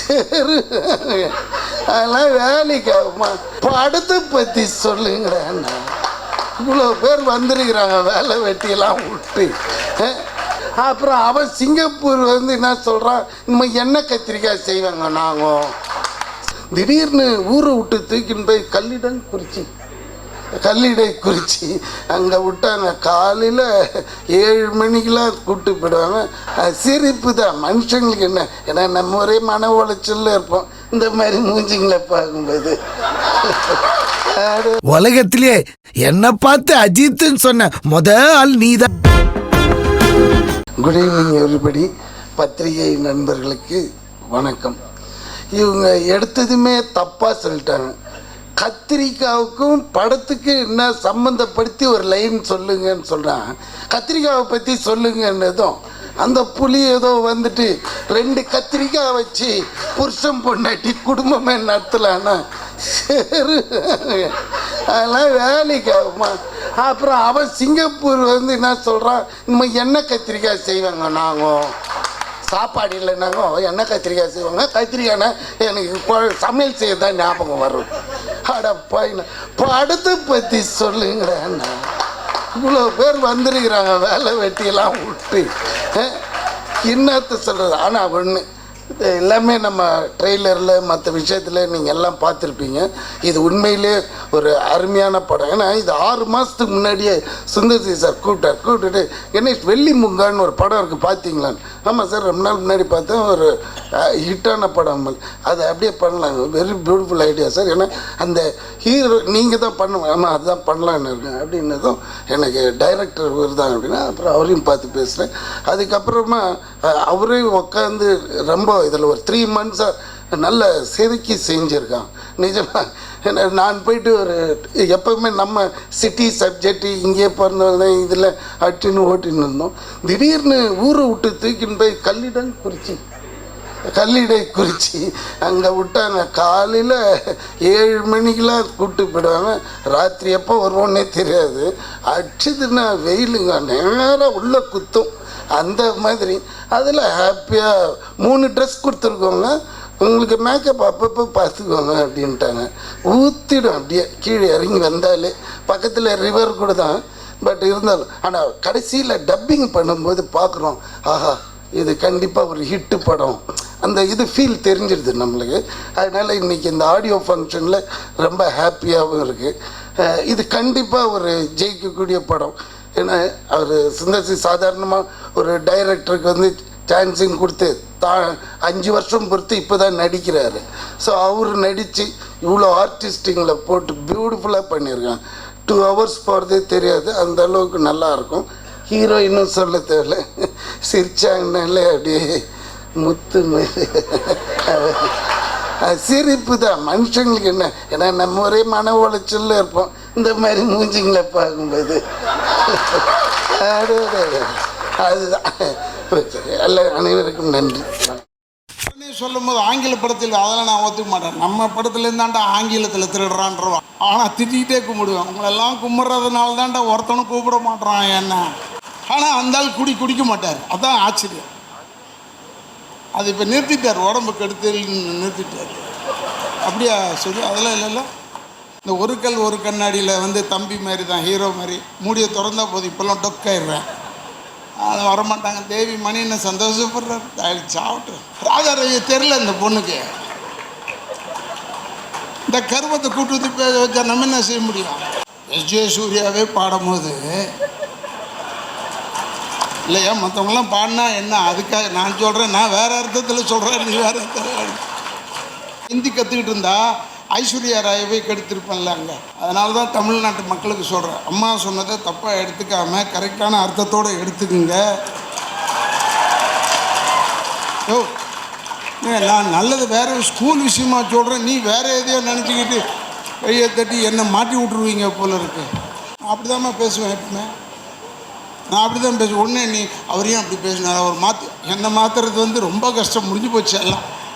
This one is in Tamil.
சரி, அதெல்லாம் வேலைக்கு ஆகுமா? படத்தை பற்றி சொல்லுங்கிறேன். இவ்வளோ பேர் வந்திருக்கிறாங்க வேலை வெட்டியெல்லாம் விட்டு. அப்புறம் அவன் சிங்கப்பூர் வந்து என்ன சொல்கிறான், இனிமேல் எண்ணெய் கத்திரிக்காய் செய்வாங்க. நாங்கள் திடீர்னு ஊரை விட்டு தூக்கின்னு போய் கல்லிடை குறிச்சி அங்கே விட்டாங்க. காலையில் 7 மணிக்கெலாம் கூப்பிட்டு போயிடுவாங்க. சிரிப்பு தான் மனுஷங்களுக்கு. என்ன ஏன்னா நம்ம ஒரே மன உளைச்சல்ல இருப்போம் இந்த மாதிரி மூஞ்சிங்களை பார்க்கும்போது. உலகத்திலே என்ன பார்த்து அஜித்னு சொன்ன ஆள் நீதான். Good evening everybody. பத்திரிகை நண்பர்களுக்கு வணக்கம். இவங்க எடுத்ததுமே தப்பாக சொல்லிட்டாங்க. கத்திரிக்காவுக்கும் படத்துக்கு என்ன சம்மந்தப்படுத்தி ஒரு லைன் சொல்லுங்கன்னு சொல்கிறான். கத்திரிக்காவை பற்றி சொல்லுங்கன்னதும் அந்த புலி ஏதோ வந்துட்டு 2 கத்திரிக்காய் வச்சு புருஷன் பொண்டாட்டி குடும்பமே நடத்தலான்னா சரி, அதெல்லாம் வேலைக்கு ஆகுமா? அப்புறம் அவன் சிங்கப்பூர் வந்து என்ன சொல்கிறான், இனிமேல் எண்ணெய் கத்திரிக்காய் செய்வாங்க. நாங்கள் சாப்பாடு இல்லைனாங்க எண்ணெய் கத்திரிக்காய் செய்வாங்க. கத்திரிக்காய்னா எனக்கு சமையல் செய்ய தான் ஞாபகம் வரும். அடப்பாயின படத்தை பற்றி சொல்லுங்கிறேன். இவ்வளோ பேர் வந்திருக்கிறாங்க வேலை வெட்டியெல்லாம் விட்டு. என்னத்தை சொல்கிறது? ஆனால் ஒன்று, எல்லாமே நம்ம ட்ரெய்லரில் மற்ற விஷயத்தில் நீங்கள் எல்லாம் பார்த்துருப்பீங்க. இது உண்மையிலே ஒரு அருமையான படம். ஏன்னா இது 6 மாதத்துக்கு முன்னாடியே சுந்தர்சி சார் கூப்பிட்டுட்டு கணேஷ் வெள்ளி முங்கான்னு ஒரு படம் இருக்குது பார்த்தீங்களான்னு. ஆமாம் சார், ரொம்ப நாள் முன்னாடி பார்த்தேன். ஒரு ஹிட்டான படம், அதை அப்படியே பண்ணலாங்க. Very beautiful idea sir. ஏன்னா அந்த ஹீரோ நீங்கள் தான் பண்ணுவேன். ஆமாம் அதுதான் பண்ணலான்னு இருக்கேன் அப்படின்னதும் எனக்கு டைரக்டர் இவர் தான் அப்படின்னா அப்புறம் அவரையும் பார்த்து பேசுகிறேன். அதுக்கப்புறமா அவரே உட்காந்து ரொம்ப இதில் ஒரு 3 மந்த்ஸாக நல்ல செதுக்கி செஞ்சுருக்கான். நிஜமாக நான் போயிட்டு ஒரு எப்போவுமே நம்ம சிட்டி சப்ஜெக்டு இங்கே பிறந்தவங்க இதில் ஓட்டின்னு இருந்தோம். திடீர்னு ஊரை விட்டு தூக்கின்னு போய் கல்லிடை குறிச்சி அங்கே விட்டாங்க. காலையில் 7 மணிக்கெலாம் கூப்பிட்டு போயிடுவாங்க. ராத்திரி எப்போ வருவோன்னே தெரியாது. அடிச்சதுன்னா வெயிலுங்க நேராக உள்ள குத்தும். அந்த மாதிரி அதில் ஹாப்பியாக 3 ட்ரெஸ் கொடுத்துருக்கோங்க. உங்களுக்கு மேக்கப் அப்பப்போ பார்த்துக்கோங்க அப்படின்ட்டாங்க. ஊற்றிடும் அப்படியே கீழே இறங்கி வந்தாலே. பக்கத்தில் ரிவர் கூட தான், பட் இருந்தாலும். ஆனால் கடைசியில் டப்பிங் பண்ணும்போது பார்க்குறோம், ஆஹா இது கண்டிப்பாக ஒரு ஹிட்டு படம். அந்த இது ஃபீல் தெரிஞ்சிடுது நம்மளுக்கு. அதனால் இன்றைக்கி இந்த ஆடியோ ஃபங்க்ஷனில் ரொம்ப ஹாப்பியாகவும் இருக்குது. இது கண்டிப்பாக ஒரு ஜெயிக்கக்கூடிய படம். ஏன்னா அவர் சுந்தர்சி சாதாரணமாக ஒரு டைரக்டருக்கு வந்து சான்ஸிங் கொடுத்து 5 வருஷம் பொறுத்து இப்போ தான் நடிக்கிறாரு. ஸோ அவர் நடித்து இவ்வளோ ஆர்டிஸ்டிங்கில் போட்டு பியூட்டிஃபுல்லாக பண்ணியிருக்காங்க. 2 hours போகிறதே தெரியாது, அந்த அளவுக்கு நல்லாயிருக்கும். ஹீரோயினும் சொல்ல தேவையில்ல, சிரிச்சாங்கனாலே அப்படியே முத்து சிரிப்பு தான் மனுஷங்களுக்கு. என்ன ஏன்னா நம்ம ஒரே மன உளைச்சல்ல இருப்போம் இந்த மாதிரி மூஞ்சிங்களை பார்க்கும்போது. அதுதான். எல்லாம் அனைவருக்கும் நன்றி. சொல்லும் போது ஆங்கில படத்தில் அதெல்லாம் நான் ஒத்துக்க மாட்டேன். நம்ம படத்துலேருந்தாண்டா ஆங்கிலத்தில் திருடுறான்றவா. ஆனால் திட்டிகிட்டே கும்பிடுவேன். உங்களெல்லாம் கும்பிட்றதுனால தான்டா ஒருத்தனும் கூப்பிட மாட்டேறான் என்ன. ஆனால் அந்த ஆள் குடிக்க மாட்டார். அதான் ஆச்சரியம். அது இப்போ நிறுத்திட்டார், உடம்பு கெடுத்து நிறுத்திட்டார். அப்படியா சொல்லி அதெல்லாம் இல்லைல்ல. இந்த ஒரு கல் ஒரு கண்ணாடியில் வந்து தம்பி மாதிரி தான், ஹீரோ மாதிரி மூடியை திறந்தா போதும். இப்போல்லாம் டொக்காயிடுறேன். அது வரமாட்டாங்க. தேவி மணி என்ன சந்தோஷப்படுறாரு, சாப்பிட்டு ராஜா ரவி தெரில இந்த பொண்ணுக்கு. இந்த கருவத்தை கூட்டு வச்சா நம்ம என்ன செய்ய முடியும்? எஸ்.ஜே. சூர்யாவே பாடும்போது இல்லையா, மற்றவங்களாம் பாடினா என்ன, அதுக்காக நான் சொல்கிறேன். நான் வேறு அர்த்தத்தில் சொல்கிறேன், நீ வேறு அர்த்தத்தில். ஹிந்தி கற்றுக்கிட்டு இருந்தா ஐஸ்வர்யா ராயவே கெடுத்திருப்பேன்ல அங்கே. அதனால தான் தமிழ்நாட்டு மக்களுக்கு சொல்கிறேன், அம்மா சொன்னதை தப்பாக எடுத்துக்காமல் கரெக்டான அர்த்தத்தோடு எடுத்துக்குங்க. ஓ நான் நல்லது வேறு ஸ்கூல் விஷயமா சொல்கிறேன், நீ வேறு எதையோ நினச்சிக்கிட்டு கையை தட்டி என்னை மாட்டி விட்ருவீங்க போல இருக்கு. அப்படி தான்மா பேசுவேன் எப்பவுமே. நான் அப்படி தான் பேசுவேன். ஒன்று நீ அவரையும் அப்படி பேசினார், அவர் என்னை மாற்றுறது வந்து ரொம்ப கஷ்டம். முடிஞ்சு போச்சு எல்லாம்.